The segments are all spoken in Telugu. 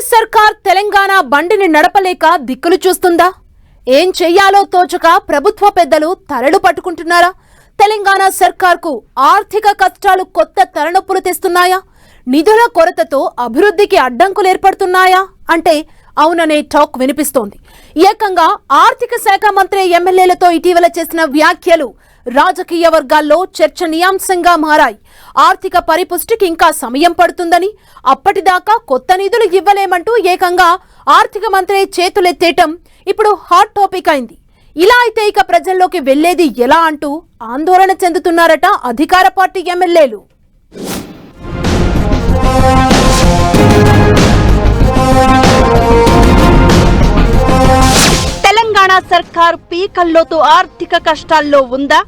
కాంగ్రెస్ సర్కార్ తెలంగాణ బండిని నడపలేక దిక్కులు చూస్తుందా? ఏం చెయ్యాలో తోచక ప్రభుత్వ పెద్దలు తలలు పట్టుకుంటున్నారా? తెలంగాణ సర్కార్కు ఆర్థిక కష్టాలు కొత్త తలనొప్పులు తెస్తున్నాయా? నిధుల కొరతతో అభివృద్ధికి అడ్డంకులు ఏర్పడుతున్నాయా అంటే అవుననే టాక్ వినిపిస్తోంది. ఏకంగా ఆర్థిక శాఖ మంత్రి ఎమ్మెల్యేలతో ఇటీవల చేసిన వ్యాఖ్యలు రాజకీయ వర్గాల్లో చర్చనీయాంశంగా మారాయి. ఆర్థిక పరిపుష్టికి ఇంకా సమయం పడుతుందని, అప్పటిదాకా కొత్త నిధులు ఇవ్వలేమంటూ ఏకంగా ఆర్థిక మంత్రి చేతులెత్తేయటం ఇప్పుడు హాట్ టాపిక్ అయింది. ఇలా అయితే ఇక ప్రజల్లోకి వెళ్లేది ఎలా అంటూ ఆందోళన చెందుతున్నారట అధికార పార్టీ ఎమ్మెల్యేలు. తెలంగాణ సర్కార్ పీకల్లోతు ఆర్థిక కష్టాల్లో ఉందా?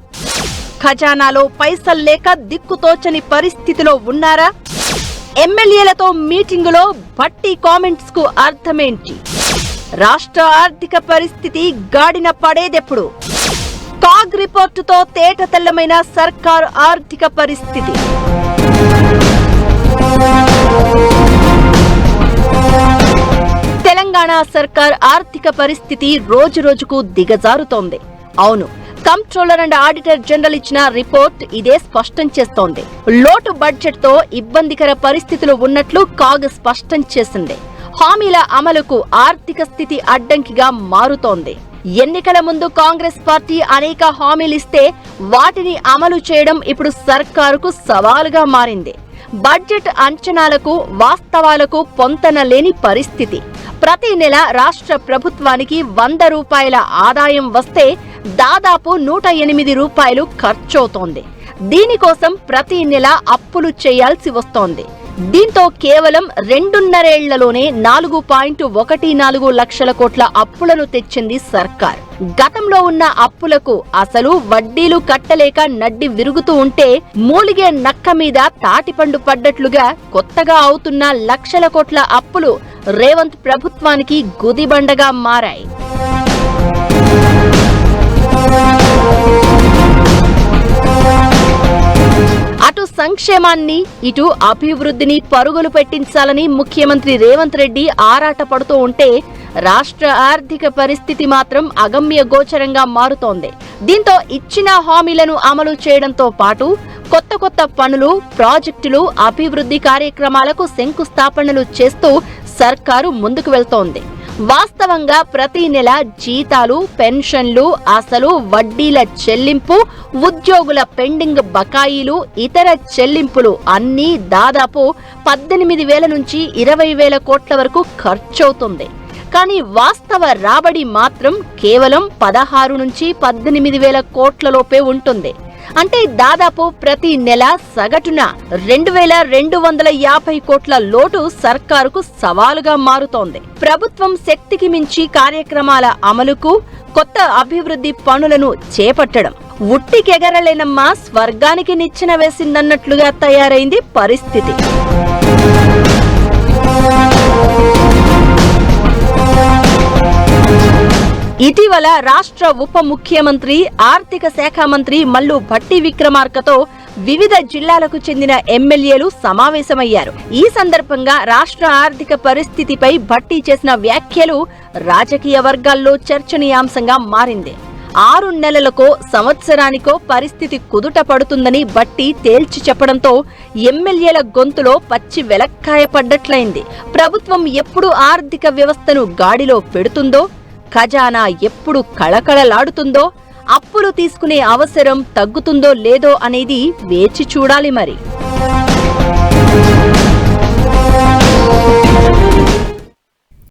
ఖజానాలో పైసలు లేక దిక్కుతోచని పరిస్థితిలో ఉన్నారా? ఎమ్మెల్యేలతో మీటింగులో భట్టి కామెంట్స్ కు అర్థమేంటి? రాష్ట్ర ఆర్థిక పరిస్థితి గాడిన పడేదెప్పుడు? కాగ్ రిపోర్టుతో తేట తెల్లమైన సర్కార్ ఆర్థిక పరిస్థితి. తెలంగాణ సర్కార్ ఆర్థిక పరిస్థితి రోజు రోజుకు దిగజారుతోంది. అవును, కంప్ట్రోలర్ అండ్ ఆడిటర్ జనరల్ ఇచ్చిన రిపోర్ట్ ఇదే స్పష్టం చేస్తోంది. లోటు బడ్జెట్ తో ఇబ్బందికర పరిస్థితులు ఉన్నట్లు కాగ్ స్పష్టం చేసింది. హామీల అమలుకు ఆర్థిక స్థితి అడ్డంకిగా మారుతోంది. ఎన్నికల ముందు కాంగ్రెస్ పార్టీ అనేక హామీలిస్తే వాటిని అమలు చేయడం ఇప్పుడు సర్కారుకు సవాలుగా మారింది. బడ్జెట్ అంచనాలకు వాస్తవాలకు పొంతన లేని పరిస్థితి. ప్రతి నెల రాష్ట్ర ప్రభుత్వానికి 100 రూపాయల ఆదాయం వస్తే దాదాపు 108 రూపాయలు ఖర్చవుతోంది. దీనికోసం ప్రతి నెల అప్పులు చేయాల్సి వస్తోంది. దీంతో కేవలం 2.5 ఏళ్లలోనే 4.14 లక్షల కోట్ల అప్పులను తెచ్చింది సర్కార్. గతంలో ఉన్న అప్పులకు అసలు వడ్డీలు కట్టలేక నడ్డి విరుగుతూ ఉంటే మూలిగే నక్క మీద తాటిపండు పడ్డట్లుగా కొత్తగా అవుతున్న లక్షల కోట్ల అప్పులు రేవంత్ ప్రభుత్వానికి గుదిబండగా మారాయి. అటు సంక్షేమాన్ని ఇటు అభివృద్ధిని పరుగులు పెట్టించాలని ముఖ్యమంత్రి రేవంత్ రెడ్డి ఆరాటపడుతూ ఉంటే రాష్ట్ర ఆర్థిక పరిస్థితి మాత్రం అగమ్య గోచరంగా మారుతోంది. దీంతో ఇచ్చిన హామీలను అమలు చేయడంతో పాటు కొత్త పనులు, ప్రాజెక్టులు, అభివృద్ధి కార్యక్రమాలకు శంకుస్థాపనలు చేస్తూ సర్కారు ముందుకు వెళ్తోంది. వాస్తవంగా ప్రతి నెల జీతాలు, పెన్షన్లు, అసలు, వడ్డీల చెల్లింపు, ఉద్యోగుల పెండింగ్ బకాయిలు, ఇతర చెల్లింపులు అన్నీ దాదాపు 18,000 నుంచి 20,000 కోట్ల వరకు ఖర్చవుతుంది. కానీ వాస్తవ రాబడి మాత్రం కేవలం 16 నుంచి 18,000 కోట్ల లోపే ఉంటుంది. అంటే దాదాపు ప్రతి నెల సగటున 2,250 కోట్ల లోటు సర్కారుకు సవాలుగా మారుతోంది. ప్రభుత్వం శక్తికి మించి కార్యక్రమాల అమలుకు, కొత్త అభివృద్ధి పనులను చేపట్టడం ఉట్టికెగరలేనమ్మా స్వర్గానికి నిచ్చెన వేసిందన్నట్లుగా తయారైంది పరిస్థితి. ఇటీవల రాష్ట్ర ఉప ముఖ్యమంత్రి, ఆర్థిక శాఖ మంత్రి మల్లు భట్టి విక్రమార్కతో వివిధ జిల్లాలకు చెందిన ఎమ్మెల్యేలు సమావేశమయ్యారు. ఈ సందర్భంగా రాష్ట్ర ఆర్థిక పరిస్థితిపై భట్టి చేసిన వ్యాఖ్యలు రాజకీయ వర్గాల్లో చర్చనీయాంశంగా మారింది. 6 నెలలకో సంవత్సరానికో పరిస్థితి కుదుట పడుతుందని భట్టి తేల్చి చెప్పడంతో ఎమ్మెల్యేల గొంతులో పచ్చి వెలక్కాయ పడ్డట్లయింది. ప్రభుత్వం ఎప్పుడు ఆర్థిక వ్యవస్థను గాడిలో పెడుతుందో, ఖజానా ఎప్పుడు కళకళలాడుతుందో, అప్పులు తీసుకునే అవసరం తగ్గుతుందో లేదో అనేది వేచి చూడాలి మరి.